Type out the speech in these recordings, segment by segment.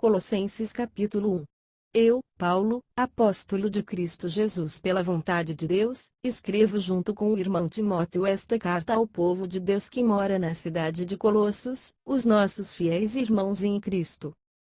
Colossenses capítulo 1. Eu, Paulo, apóstolo de Cristo Jesus pela vontade de Deus, escrevo junto com o irmão Timóteo esta carta ao povo de Deus que mora na cidade de Colossos, os nossos fiéis irmãos em Cristo.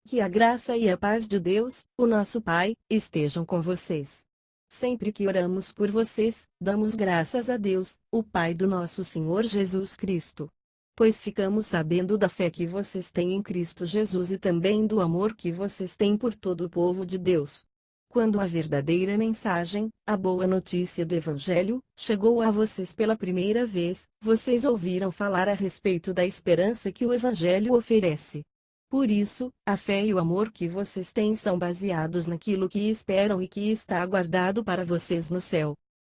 Que a graça e a paz de Deus, o nosso Pai, estejam com vocês. Sempre que oramos por vocês, damos graças a Deus, o Pai do nosso Senhor Jesus Cristo. Pois ficamos sabendo da fé que vocês têm em Cristo Jesus e também do amor que vocês têm por todo o povo de Deus. Quando a verdadeira mensagem, a boa notícia do Evangelho, chegou a vocês pela primeira vez, vocês ouviram falar a respeito da esperança que o Evangelho oferece. Por isso, a fé e o amor que vocês têm são baseados naquilo que esperam e que está aguardado para vocês no céu.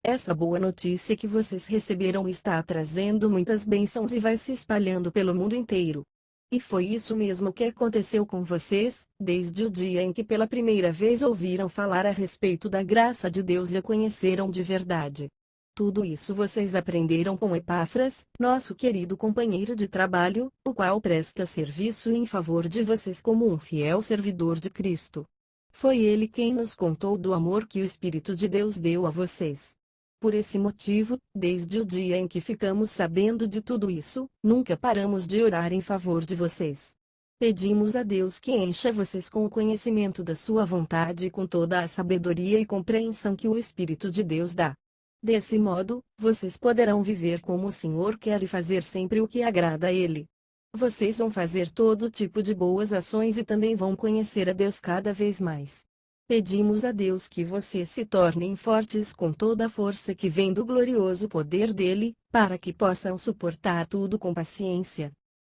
Essa boa notícia que vocês receberam está trazendo muitas bênçãos e vai se espalhando pelo mundo inteiro. E foi isso mesmo que aconteceu com vocês, desde o dia em que pela primeira vez ouviram falar a respeito da graça de Deus e a conheceram de verdade. Tudo isso vocês aprenderam com Epáfras, nosso querido companheiro de trabalho, o qual presta serviço em favor de vocês como um fiel servidor de Cristo. Foi ele quem nos contou do amor que o Espírito de Deus deu a vocês. Por esse motivo, desde o dia em que ficamos sabendo de tudo isso, nunca paramos de orar em favor de vocês. Pedimos a Deus que encha vocês com o conhecimento da sua vontade e com toda a sabedoria e compreensão que o Espírito de Deus dá. Desse modo, vocês poderão viver como o Senhor quer e fazer sempre o que agrada a Ele. Vocês vão fazer todo tipo de boas ações e também vão conhecer a Deus cada vez mais. Pedimos a Deus que vocês se tornem fortes com toda a força que vem do glorioso poder dele, para que possam suportar tudo com paciência.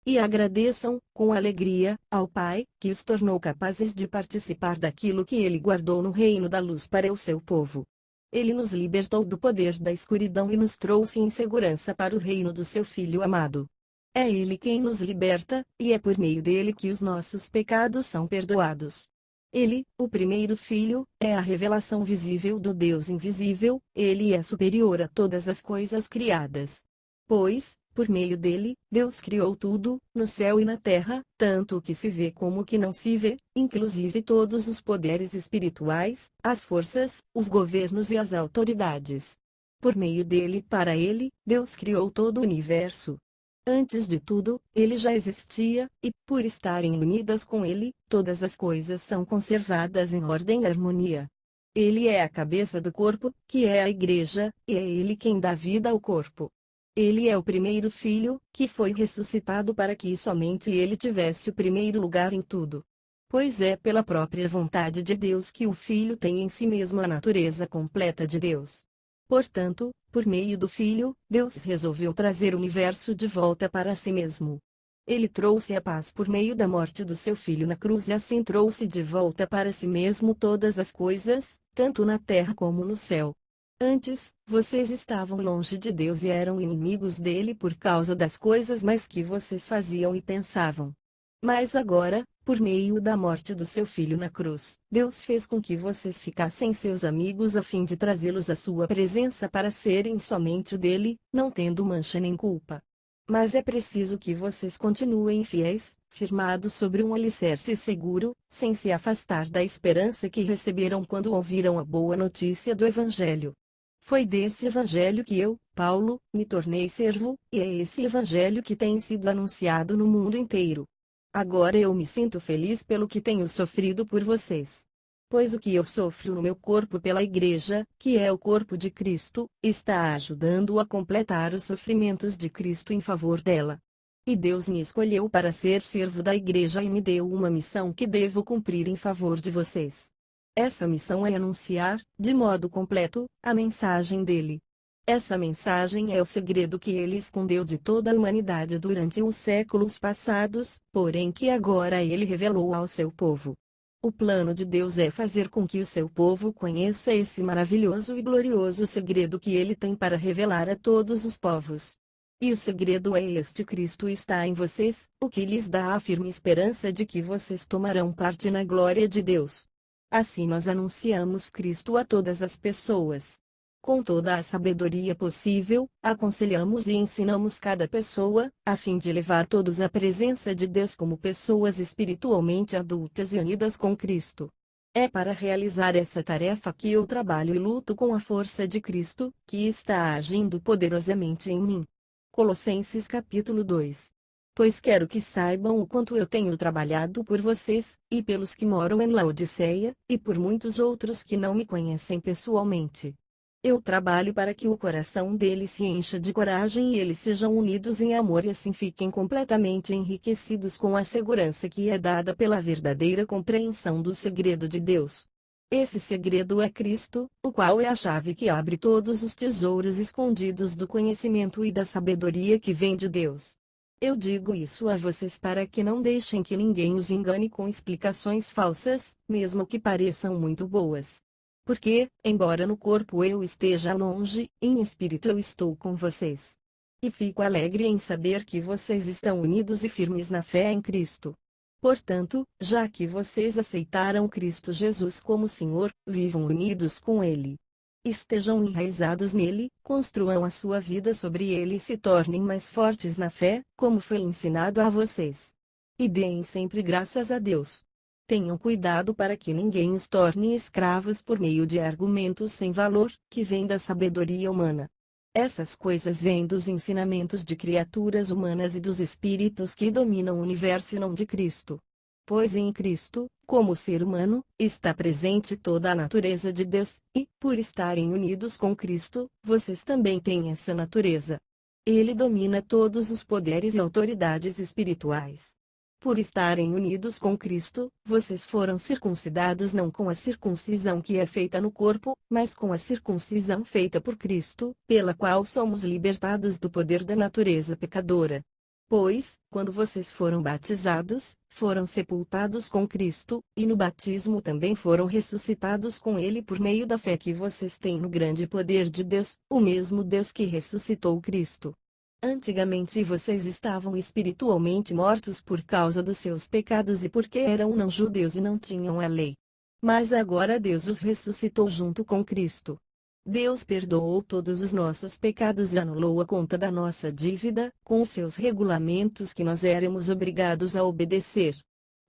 E agradeçam, com alegria, ao Pai, que os tornou capazes de participar daquilo que ele guardou no reino da luz para o seu povo. Ele nos libertou do poder da escuridão e nos trouxe em segurança para o reino do seu Filho amado. É ele quem nos liberta, e é por meio dele que os nossos pecados são perdoados. Ele, o primeiro Filho, é a revelação visível do Deus invisível, ele é superior a todas as coisas criadas. Pois, por meio dele, Deus criou tudo, no céu e na terra, tanto o que se vê como o que não se vê, inclusive todos os poderes espirituais, as forças, os governos e as autoridades. Por meio dele e para ele, Deus criou todo o universo. Antes de tudo, ele já existia, e, por estarem unidas com ele, todas as coisas são conservadas em ordem e harmonia. Ele é a cabeça do corpo, que é a igreja, e é ele quem dá vida ao corpo. Ele é o primeiro filho, que foi ressuscitado para que somente ele tivesse o primeiro lugar em tudo. Pois é pela própria vontade de Deus que o Filho tem em si mesmo a natureza completa de Deus. Portanto, por meio do Filho, Deus resolveu trazer o universo de volta para si mesmo. Ele trouxe a paz por meio da morte do seu Filho na cruz e assim trouxe de volta para si mesmo todas as coisas, tanto na terra como no céu. Antes, vocês estavam longe de Deus e eram inimigos dele por causa das coisas mais que vocês faziam e pensavam. Mas agora, por meio da morte do seu Filho na cruz, Deus fez com que vocês ficassem seus amigos a fim de trazê-los à sua presença para serem somente dele, não tendo mancha nem culpa. Mas é preciso que vocês continuem fiéis, firmados sobre um alicerce seguro, sem se afastar da esperança que receberam quando ouviram a boa notícia do Evangelho. Foi desse Evangelho que eu, Paulo, me tornei servo, e é esse Evangelho que tem sido anunciado no mundo inteiro. Agora eu me sinto feliz pelo que tenho sofrido por vocês. Pois o que eu sofro no meu corpo pela Igreja, que é o corpo de Cristo, está ajudando a completar os sofrimentos de Cristo em favor dela. E Deus me escolheu para ser servo da Igreja e me deu uma missão que devo cumprir em favor de vocês. Essa missão é anunciar, de modo completo, a mensagem dele. Essa mensagem é o segredo que ele escondeu de toda a humanidade durante os séculos passados, porém que agora ele revelou ao seu povo. O plano de Deus é fazer com que o seu povo conheça esse maravilhoso e glorioso segredo que ele tem para revelar a todos os povos. E o segredo é este: Cristo está em vocês, o que lhes dá a firme esperança de que vocês tomarão parte na glória de Deus. Assim nós anunciamos Cristo a todas as pessoas. com toda a sabedoria possível, aconselhamos e ensinamos cada pessoa, a fim de levar todos à presença de Deus como pessoas espiritualmente adultas e unidas com Cristo. É para realizar essa tarefa que eu trabalho e luto com a força de Cristo, que está agindo poderosamente em mim. Colossenses capítulo 2. Pois quero que saibam o quanto eu tenho trabalhado por vocês, e pelos que moram em Laodiceia, e por muitos outros que não me conhecem pessoalmente. Eu trabalho para que o coração deles se encha de coragem e eles sejam unidos em amor e assim fiquem completamente enriquecidos com a segurança que é dada pela verdadeira compreensão do segredo de Deus. Esse segredo é Cristo, o qual é a chave que abre todos os tesouros escondidos do conhecimento e da sabedoria que vem de Deus. Eu digo isso a vocês para que não deixem que ninguém os engane com explicações falsas, mesmo que pareçam muito boas. Porque, embora no corpo eu esteja longe, em espírito eu estou com vocês. E fico alegre em saber que vocês estão unidos e firmes na fé em Cristo. Portanto, já que vocês aceitaram Cristo Jesus como Senhor, vivam unidos com Ele. Estejam enraizados nele, construam a sua vida sobre ele e se tornem mais fortes na fé, como foi ensinado a vocês. E deem sempre graças a Deus. Tenham cuidado para que ninguém os torne escravos por meio de argumentos sem valor, que vêm da sabedoria humana. Essas coisas vêm dos ensinamentos de criaturas humanas e dos espíritos que dominam o universo e não de Cristo. Pois em Cristo, como ser humano, está presente toda a natureza de Deus, e, por estarem unidos com Cristo, vocês também têm essa natureza. Ele domina todos os poderes e autoridades espirituais. Por estarem unidos com Cristo, vocês foram circuncidados não com a circuncisão que é feita no corpo, mas com a circuncisão feita por Cristo, pela qual somos libertados do poder da natureza pecadora. Pois, quando vocês foram batizados, foram sepultados com Cristo, e no batismo também foram ressuscitados com Ele por meio da fé que vocês têm no grande poder de Deus, o mesmo Deus que ressuscitou Cristo. Antigamente vocês estavam espiritualmente mortos por causa dos seus pecados e porque eram não-judeus e não tinham a lei. Mas agora Deus os ressuscitou junto com Cristo. Deus perdoou todos os nossos pecados e anulou a conta da nossa dívida, com os seus regulamentos que nós éramos obrigados a obedecer.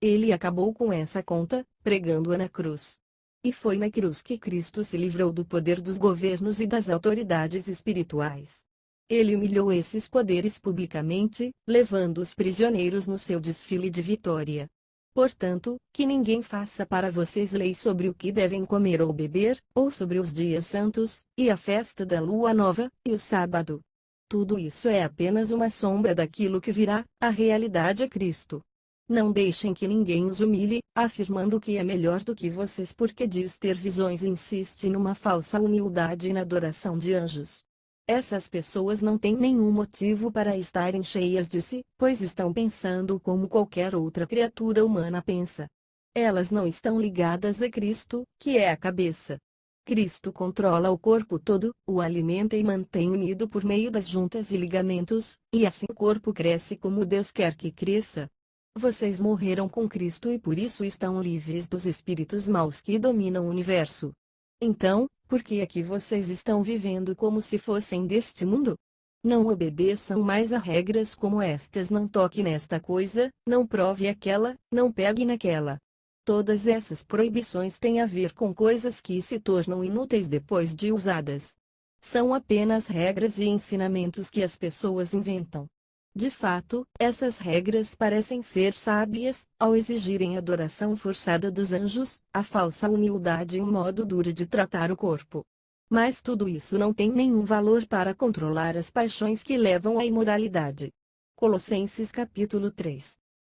Ele acabou com essa conta, pregando-a na cruz. E foi na cruz que Cristo se livrou do poder dos governos e das autoridades espirituais. Ele humilhou esses poderes publicamente, levando-os prisioneiros no seu desfile de vitória. Portanto, que ninguém faça para vocês lei sobre o que devem comer ou beber, ou sobre os dias santos, e a festa da lua nova, e o sábado. Tudo isso é apenas uma sombra daquilo que virá, a realidade é Cristo. Não deixem que ninguém os humilhe, afirmando que é melhor do que vocês porque diz ter visões e insiste numa falsa humildade e na adoração de anjos. Essas pessoas não têm nenhum motivo para estarem cheias de si, pois estão pensando como qualquer outra criatura humana pensa. Elas não estão ligadas a Cristo, que é a cabeça. Cristo controla o corpo todo, o alimenta e mantém unido por meio das juntas e ligamentos, e assim o corpo cresce como Deus quer que cresça. Vocês morreram com Cristo e por isso estão livres dos espíritos maus que dominam o universo. Então, por que é que vocês estão vivendo como se fossem deste mundo? Não obedeçam mais a regras como estas: não toque nesta coisa, não prove aquela, não pegue naquela. Todas essas proibições têm a ver com coisas que se tornam inúteis depois de usadas. São apenas regras e ensinamentos que as pessoas inventam. De fato, essas regras parecem ser sábias, ao exigirem adoração forçada dos anjos, a falsa humildade e um modo duro de tratar o corpo. Mas tudo isso não tem nenhum valor para controlar as paixões que levam à imoralidade. Colossenses capítulo 3.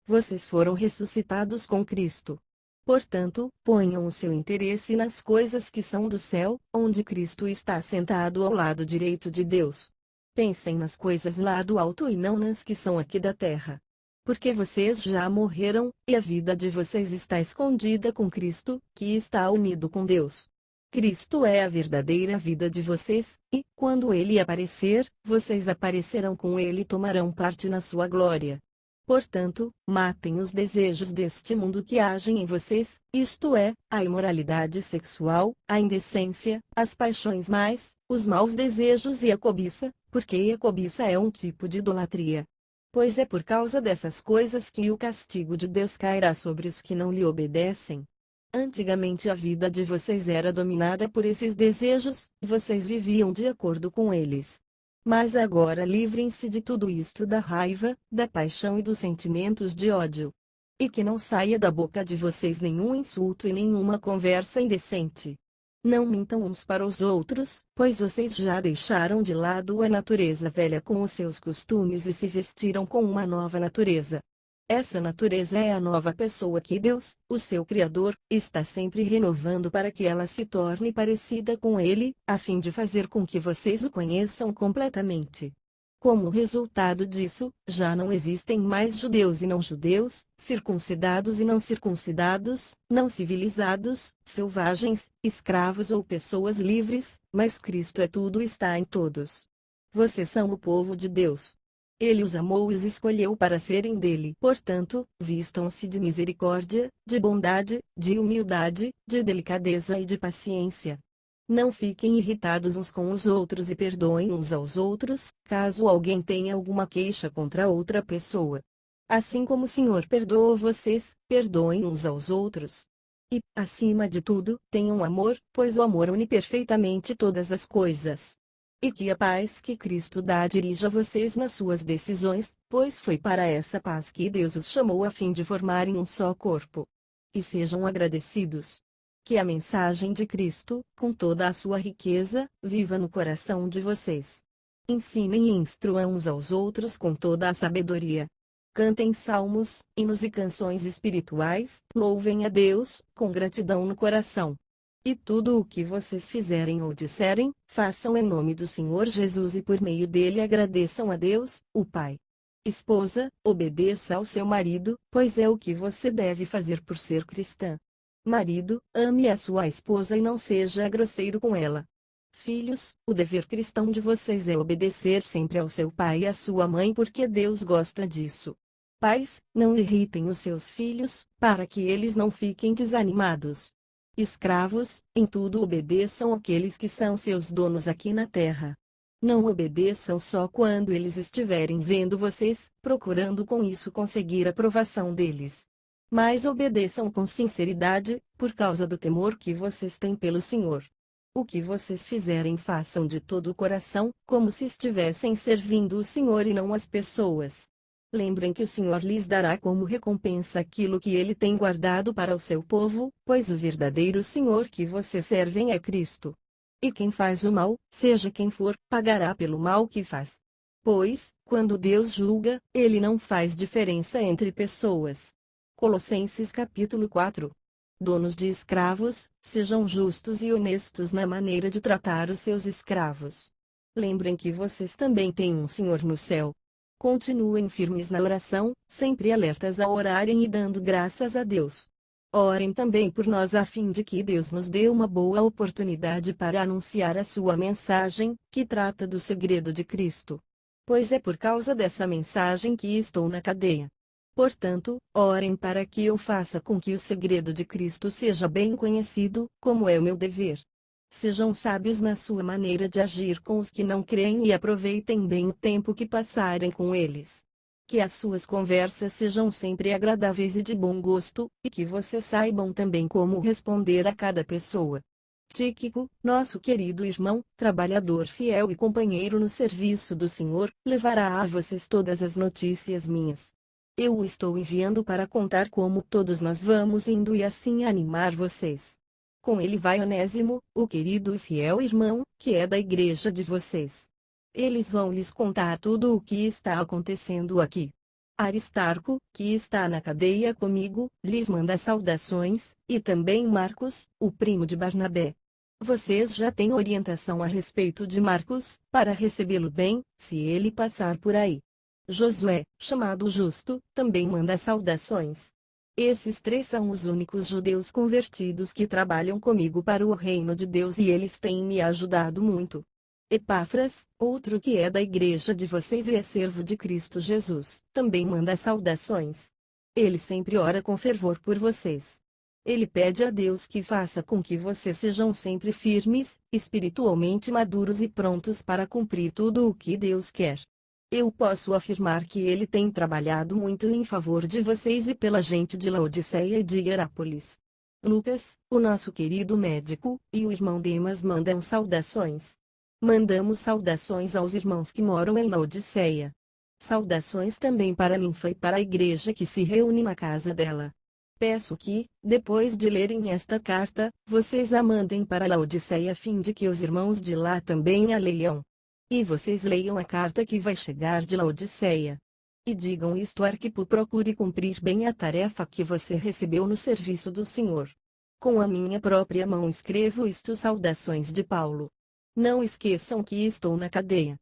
Vocês foram ressuscitados com Cristo. Portanto, ponham o seu interesse nas coisas que são do céu, onde Cristo está sentado ao lado direito de Deus. Pensem nas coisas lá do alto e não nas que são aqui da terra. Porque vocês já morreram, e a vida de vocês está escondida com Cristo, que está unido com Deus. Cristo é a verdadeira vida de vocês, e, quando Ele aparecer, vocês aparecerão com Ele e tomarão parte na sua glória. Portanto, matem os desejos deste mundo que agem em vocês, isto é, a imoralidade sexual, a indecência, as paixões mais, os maus desejos e a cobiça, porque a cobiça é um tipo de idolatria. Pois é por causa dessas coisas que o castigo de Deus cairá sobre os que não lhe obedecem. Antigamente a vida de vocês era dominada por esses desejos, vocês viviam de acordo com eles. Mas agora livrem-se de tudo isto, da raiva, da paixão e dos sentimentos de ódio. E que não saia da boca de vocês nenhum insulto e nenhuma conversa indecente. Não mintam uns para os outros, pois vocês já deixaram de lado a natureza velha com os seus costumes e se vestiram com uma nova natureza. Essa natureza é a nova pessoa que Deus, o seu Criador, está sempre renovando para que ela se torne parecida com Ele, a fim de fazer com que vocês o conheçam completamente. Como resultado disso, já não existem mais judeus e não-judeus, circuncidados e não-circuncidados, não civilizados, selvagens, escravos ou pessoas livres, mas Cristo é tudo e está em todos. Vocês são o povo de Deus. Ele os amou e os escolheu para serem dele. Portanto, vistam-se de misericórdia, de bondade, de humildade, de delicadeza e de paciência. Não fiquem irritados uns com os outros e perdoem uns aos outros, caso alguém tenha alguma queixa contra outra pessoa. Assim como o Senhor perdoou vocês, perdoem uns aos outros. E, acima de tudo, tenham amor, pois o amor une perfeitamente todas as coisas. E que a paz que Cristo dá dirija vocês nas suas decisões, pois foi para essa paz que Deus os chamou a fim de formarem um só corpo. E sejam agradecidos. Que a mensagem de Cristo, com toda a sua riqueza, viva no coração de vocês. Ensinem e instruam uns aos outros com toda a sabedoria. Cantem salmos, hinos e canções espirituais, louvem a Deus, com gratidão no coração. E tudo o que vocês fizerem ou disserem, façam em nome do Senhor Jesus e por meio dele agradeçam a Deus, o Pai. Esposa, obedeça ao seu marido, pois é o que você deve fazer por ser cristã. Marido, ame a sua esposa e não seja grosseiro com ela. Filhos, o dever cristão de vocês é obedecer sempre ao seu pai e à sua mãe porque Deus gosta disso. Pais, não irritem os seus filhos, para que eles não fiquem desanimados. Escravos, em tudo obedeçam aqueles que são seus donos aqui na terra. Não obedeçam só quando eles estiverem vendo vocês, procurando com isso conseguir a aprovação deles. Mas obedeçam com sinceridade, por causa do temor que vocês têm pelo Senhor. O que vocês fizerem façam de todo o coração, como se estivessem servindo o Senhor e não as pessoas. Lembrem que o Senhor lhes dará como recompensa aquilo que Ele tem guardado para o seu povo, pois o verdadeiro Senhor que vocês servem é Cristo. E quem faz o mal, seja quem for, pagará pelo mal que faz. Pois, quando Deus julga, Ele não faz diferença entre pessoas. Colossenses capítulo 4. Donos de escravos, sejam justos e honestos na maneira de tratar os seus escravos. Lembrem que vocês também têm um Senhor no céu. Continuem firmes na oração, sempre alertas a orarem e dando graças a Deus. Orem também por nós a fim de que Deus nos dê uma boa oportunidade para anunciar a sua mensagem, que trata do segredo de Cristo. Pois é por causa dessa mensagem que estou na cadeia. Portanto, orem para que eu faça com que o segredo de Cristo seja bem conhecido, como é o meu dever. Sejam sábios na sua maneira de agir com os que não creem e aproveitem bem o tempo que passarem com eles. Que as suas conversas sejam sempre agradáveis e de bom gosto, e que vocês saibam também como responder a cada pessoa. Tíquico, nosso querido irmão, trabalhador fiel e companheiro no serviço do Senhor, levará a vocês todas as notícias minhas. Eu o estou enviando para contar como todos nós vamos indo e assim animar vocês. Com ele vai Onésimo, o querido e fiel irmão, que é da igreja de vocês. Eles vão lhes contar tudo o que está acontecendo aqui. Aristarco, que está na cadeia comigo, lhes manda saudações, e também Marcos, o primo de Barnabé. Vocês já têm orientação a respeito de Marcos, para recebê-lo bem, se ele passar por aí. Josué, chamado Justo, também manda saudações. Esses três são os únicos judeus convertidos que trabalham comigo para o reino de Deus e eles têm me ajudado muito. Epáfras, outro que é da igreja de vocês e é servo de Cristo Jesus, também manda saudações. Ele sempre ora com fervor por vocês. Ele pede a Deus que faça com que vocês sejam sempre firmes, espiritualmente maduros e prontos para cumprir tudo o que Deus quer. Eu posso afirmar que ele tem trabalhado muito em favor de vocês e pela gente de Laodiceia e de Hierápolis. Lucas, o nosso querido médico, e o irmão Demas mandam saudações. Mandamos saudações aos irmãos que moram em Laodiceia. Saudações também para Ninfa e para a igreja que se reúne na casa dela. Peço que, depois de lerem esta carta, vocês a mandem para Laodiceia a fim de que os irmãos de lá também a leiam. E vocês leiam a carta que vai chegar de Laodiceia. E digam isto: Arquipo, procure cumprir bem a tarefa que você recebeu no serviço do Senhor. Com a minha própria mão escrevo isto. Saudações de Paulo. Não esqueçam que estou na cadeia.